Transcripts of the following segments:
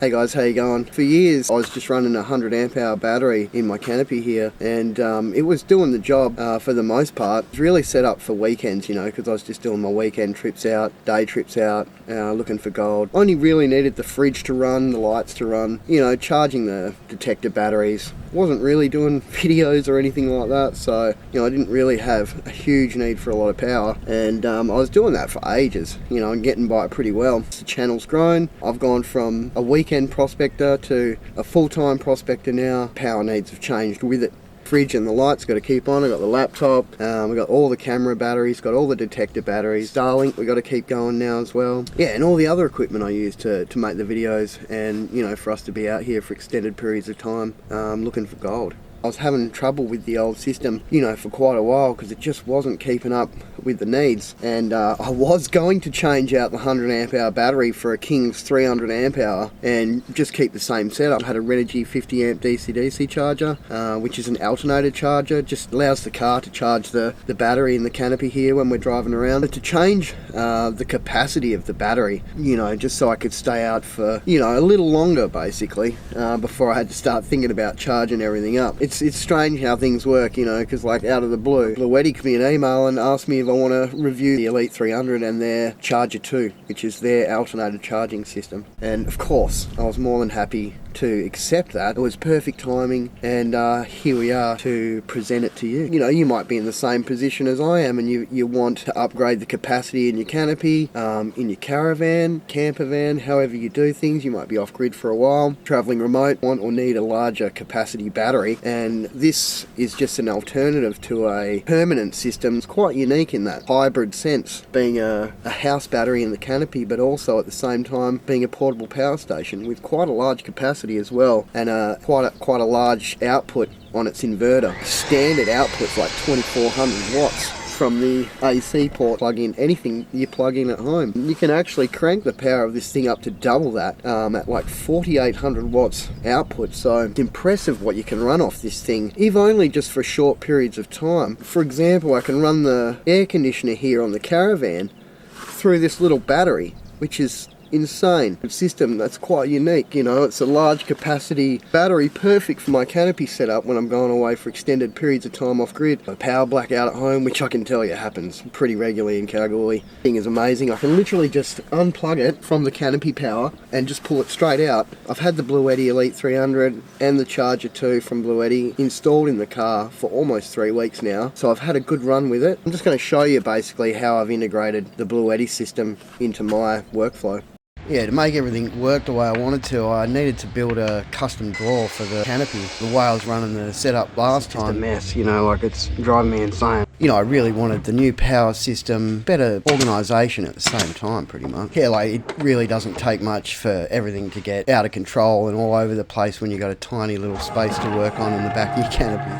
Hey guys, how you going? For years I was just running a 100 amp hour battery in my canopy here, and it was doing the job for the most part. It was really set up for weekends, you know, because I was just doing my weekend trips out, day trips out, looking for gold. Only really needed the fridge to run, the lights to run, you know, charging the detector batteries. Wasn't really doing videos or anything like that, so you know, I didn't really have a huge need for a lot of power, and I was doing that for ages, you know, and getting by it pretty well. The channel's grown. I've gone from a weekend prospector to a full-time prospector now. Power needs have changed with it. Fridge and the lights got to keep on. I've got the laptop, we've got all the camera batteries, got all the detector batteries. Starlink we've got to keep going now as well. Yeah, and all the other equipment I use to make the videos, and you know, for us to be out here for extended periods of time looking for gold. I was having trouble with the old system, you know, for quite a while because it just wasn't keeping up with the needs. And I was going to change out the 100 amp hour battery for a King's 300 amp hour and just keep the same setup. I had a Renogy 50 amp DC-DC charger, which is an alternator charger. Just allows the car to charge the battery in the canopy here when we're driving around. But to change the capacity of the battery, you know, just so I could stay out for, you know, a little longer basically, before I had to start thinking about charging everything up. It's strange how things work, you know, because like out of the blue, BLUETTI gave me an email and asked me if I want to review the Elite 300 and their Charger 2, which is their alternator charging system. And of course, I was more than happy to accept that. It was perfect timing, and here we are to present it to you. You know, you might be in the same position as I am, and you want to upgrade the capacity in your canopy, in your caravan, camper van, however you do things. You might be off grid for a while, traveling remote, want or need a larger capacity battery, and this is just an alternative to a permanent system. It's quite unique in that hybrid sense, being a house battery in the canopy, but also at the same time being a portable power station with quite a large capacity as well, and quite a large output on its inverter. Standard output's like 2400 watts from the AC port. Plug in anything you plug in at home. You can actually crank the power of this thing up to double that at like 4800 watts output. So it's impressive what you can run off this thing, if only just for short periods of time. For example, I can run the air conditioner here on the caravan through this little battery, which is insane. A system that's quite unique, you know. It's a large capacity battery, perfect for my canopy setup when I'm going away for extended periods of time off grid. A power blackout at home, which I can tell you happens pretty regularly in Kalgoorlie. The thing is amazing. I can literally just unplug it from the canopy power and just pull it straight out. I've had the BLUETTI Elite 300 and the Charger 2 from BLUETTI installed in the car for almost 3 weeks now, so I've had a good run with it. I'm just going to show you basically how I've integrated the BLUETTI system into my workflow. Yeah, to make everything work the way I wanted to, I needed to build a custom drawer for the canopy. The way I was running the setup last time, it's a mess, you know, like it's driving me insane. You know, I really wanted the new power system, better organisation at the same time, pretty much. Yeah, like it really doesn't take much for everything to get out of control and all over the place when you've got a tiny little space to work on in the back of your canopy.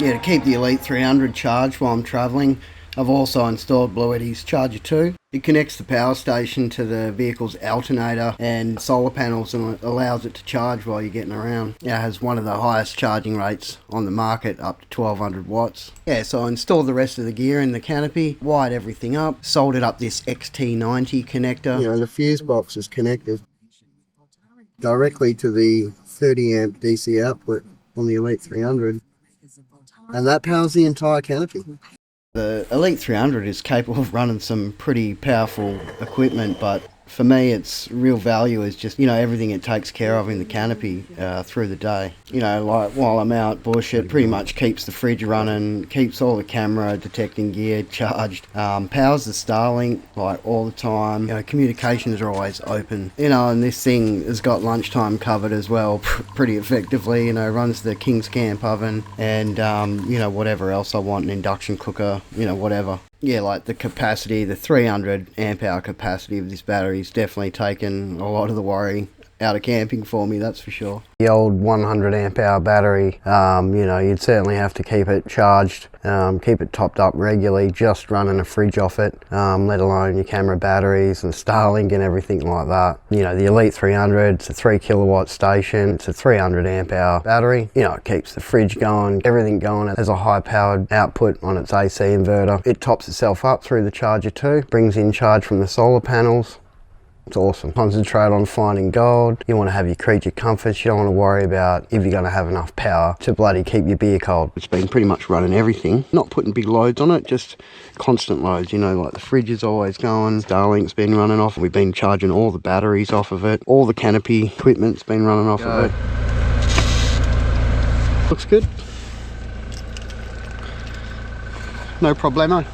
Yeah, to keep the Elite 300 charged while I'm travelling, I've also installed BLUETTI's Charger 2. It connects the power station to the vehicle's alternator and solar panels, and it allows it to charge while you're getting around. It has one of the highest charging rates on the market, up to 1200 watts. Yeah, so I installed the rest of the gear in the canopy, wired everything up, soldered up this XT90 connector. You know, the fuse box is connected directly to the 30 amp DC output on the Elite 300, and that powers the entire canopy. The Elite 300 is capable of running some pretty powerful equipment, but for me its real value is just, you know, everything it takes care of in the canopy through the day. You know, like while I'm out bush, it pretty much keeps the fridge running, keeps all the camera detecting gear charged, powers the Starlink like all the time. You know, communications are always open. You know, and this thing has got lunchtime covered as well pretty effectively. You know, runs the King's Camp oven and, you know, whatever else I want, an induction cooker, you know, whatever. Yeah, like the capacity, the 300 amp hour capacity of this battery is definitely taken a lot of the worry out of camping for me, that's for sure. The old 100 amp hour battery, you know, you'd certainly have to keep it charged, keep it topped up regularly, just running a fridge off it, let alone your camera batteries and Starlink and everything like that. You know, the Elite 300, it's a 3 kilowatt station, it's a 300 amp hour battery. You know, it keeps the fridge going, everything going. It has a high powered output on its AC inverter. It tops itself up through the Charger 2, brings in charge from the solar panels, It's awesome. Concentrate on finding gold. You want to have your creature comforts. You don't want to worry about if you're going to have enough power to bloody keep your beer cold. It's been pretty much running everything. Not putting big loads on it, just constant loads. You know, like the fridge is always going. Starlink's been running off. We've been charging all the batteries off of it. All the canopy equipment's been running off of it. Looks good. No problemo.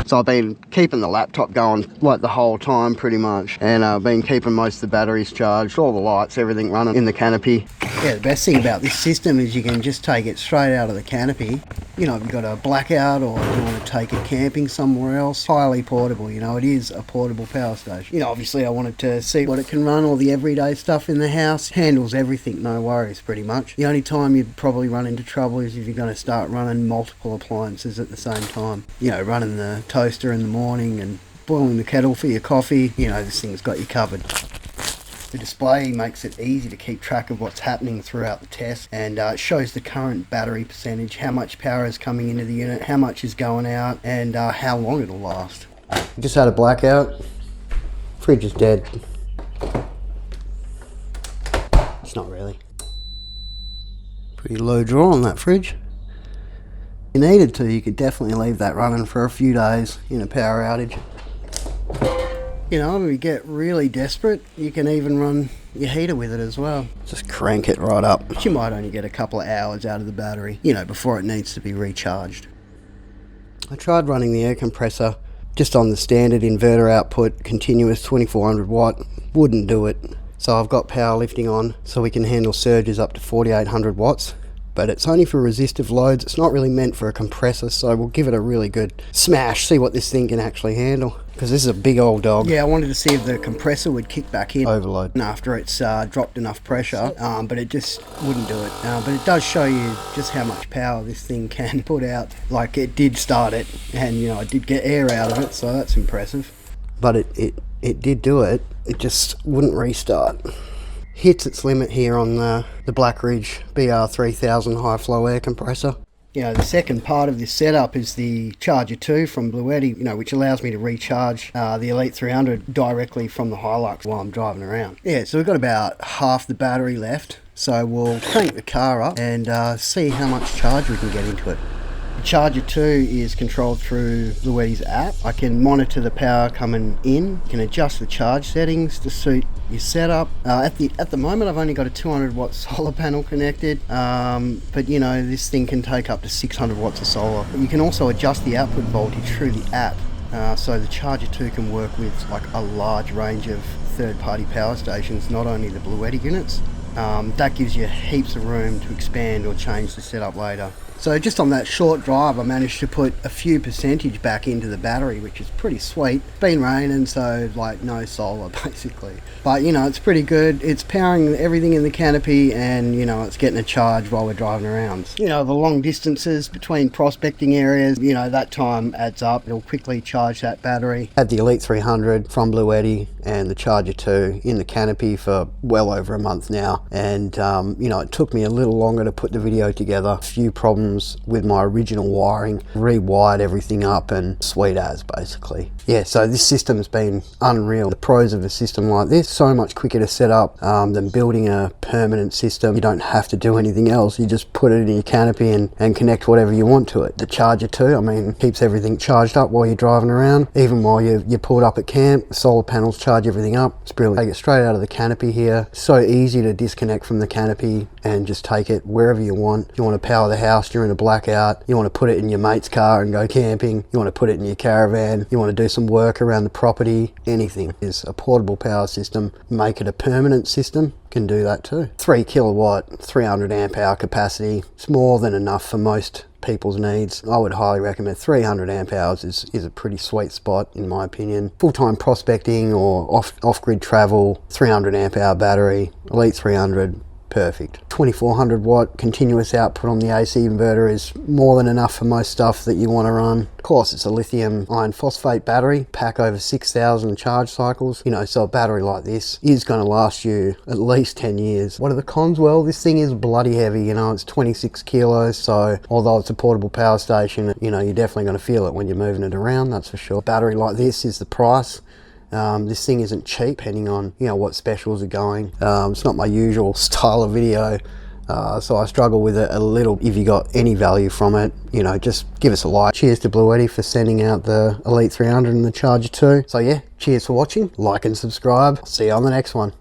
So I've been keeping the laptop going like the whole time pretty much, and I've been keeping most of the batteries charged, all the lights, everything running in the canopy. Yeah, the best thing about this system is you can just take it straight out of the canopy. You know, if you've got a blackout or you want to take it camping somewhere else, highly portable, you know, it is a portable power station. You know, obviously I wanted to see what it can run, all the everyday stuff in the house. Handles everything, no worries pretty much. The only time you'd probably run into trouble is if you're going to start running multiple appliances at the same time. You know, running the toaster in the morning and boiling the kettle for your coffee. You know, this thing's got you covered. The display makes it easy to keep track of what's happening throughout the test, and it shows the current battery percentage, how much power is coming into the unit, how much is going out, and how long it'll last. Just had a blackout. Fridge is dead. It's not really. Pretty low draw on that fridge. If you needed to, you could definitely leave that running for a few days in a power outage. You know, when you get really desperate, you can even run your heater with it as well. Just crank it right up. But you might only get a couple of hours out of the battery, you know, before it needs to be recharged. I tried running the air compressor just on the standard inverter output, continuous 2400 watt, wouldn't do it. So I've got power lifting on so we can handle surges up to 4800 watts. But it's only for resistive loads. It's not really meant for a compressor, so we'll give it a really good smash, see what this thing can actually handle, because this is a big old dog. Yeah, I wanted to see if the compressor would kick back in overload after it's dropped enough pressure, but it just wouldn't do it. But it does show you just how much power this thing can put out. Like, it did start it, and you know, it did get air out of it, so that's impressive. But it did do it. It just wouldn't restart. Hits its limit here on the Black Ridge BR3000 high flow air compressor. You know, the second part of this setup is the Charger 2 from BLUETTI, you know, which allows me to recharge the Elite 300 directly from the Hilux while I'm driving around. Yeah, so we've got about half the battery left, so we'll crank the car up and see how much charge we can get into it. The Charger 2 is controlled through BLUETTI's app. I can monitor the power coming in, can adjust the charge settings to suit your setup. At the moment I've only got a 200 watt solar panel connected, but you know, this thing can take up to 600 watts of solar. You can also adjust the output voltage through the app, so the Charger 2 can work with like a large range of third-party power stations, not only the BLUETTI units. That gives you heaps of room to expand or change the setup later. So just on that short drive, I managed to put a few percentage back into the battery, which is pretty sweet. It's been raining, so like no solar basically. But you know, it's pretty good. It's powering everything in the canopy, and you know, it's getting a charge while we're driving around. You know, the long distances between prospecting areas, you know, that time adds up. It'll quickly charge that battery. Had the Elite 300 from BLUETTI and the Charger 2 in the canopy for well over a month now. And you know, it took me a little longer to put the video together. A few problems with my original wiring, rewired everything up, and sweet as basically. Yeah, so this system's been unreal. The pros of a system like this, so much quicker to set up than building a permanent system. You don't have to do anything else. You just put it in your canopy and connect whatever you want to it. The Charger 2, I mean, keeps everything charged up while you're driving around. Even while you're pulled up at camp, the solar panels charge everything up. It's brilliant. Take it straight out of the canopy here. So easy to disconnect from the canopy and just take it wherever you want. You want to power the house during a blackout, you want to put it in your mate's car and go camping, you want to put it in your caravan, you want to do some work around the property, anything. Is a portable power system. Make it a permanent system, can do that too. 3 kilowatt, 300 amp hour capacity. It's more than enough for most people's needs. I would highly recommend 300 amp hours is a pretty sweet spot in my opinion. Full-time prospecting or off-grid travel, 300 amp hour battery, Elite 300, perfect. 2400 watt continuous output on the AC inverter is more than enough for most stuff that you want to run. Of course, it's a lithium iron phosphate battery, pack over 6,000 charge cycles. You know, so a battery like this is going to last you at least 10 years. What are the cons? Well, this thing is bloody heavy, you know, it's 26 kilos, so although it's a portable power station, you know, you're definitely going to feel it when you're moving it around, that's for sure. A battery like this is the price. This thing isn't cheap, depending on, you know, what specials are going. It's not my usual style of video, so I struggle with it a little. If you got any value from it, you know, just give us a like. Cheers to BLUETTI for sending out the Elite 300 and the Charger 2. So yeah, cheers for watching, like and subscribe. See you on the next one.